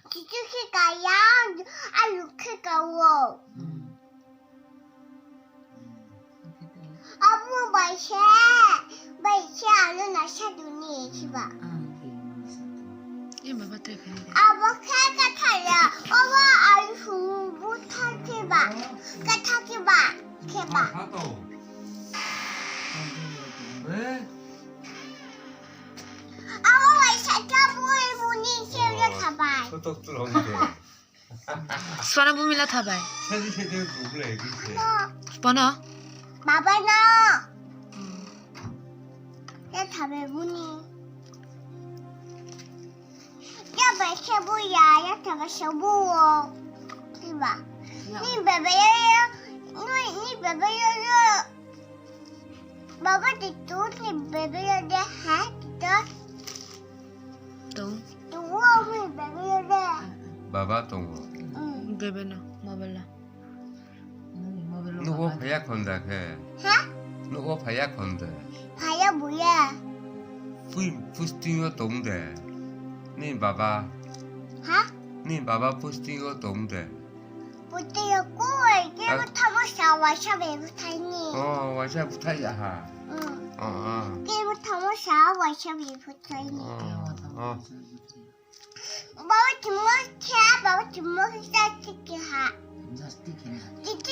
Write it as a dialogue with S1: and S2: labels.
S1: 지주기가야 루크가워. 아무 맛이 아는 아샤두니 시바.
S2: ये बाबा तय करेंगे
S1: अब क्या कथाया अब आलू बुथा के बा कथा के बा
S3: 하도. 왜?
S1: अब वैसा क्या बोल मुनी से ये खबर
S3: 소떡스러운데.
S2: स्वर्ण भूमिला था भाई
S3: 세대 누구래 애기지?
S2: बना
S1: बाबा ना ये खबर मुनी ये बैठे बुया ये खबर शबू की बा नी बेबे नी बेबे बाबा दितू नी बेबे ये है
S2: तो
S1: तो वो नी बेबे ये
S3: 마바똥어.
S2: बेबे ना मोबाइल
S3: 누구 배야 건다 걔.
S1: 하?
S3: 누구 배야 건데.
S1: 봐야 뭐야?
S3: 푸스팅어 동대. 니 바바.
S1: 하?
S3: 니 바바 푸스팅어 동대.
S1: 못되었고 게임부터 와샤 왜부터니?
S3: 와샤 부타야 하.
S1: 응.
S3: 어.
S1: 게임부터 와샤 왜부터니?
S3: 어.
S1: 바바 주먹이야 바바 주먹이 싸치기 하.
S4: Just thinking.
S1: 찌찌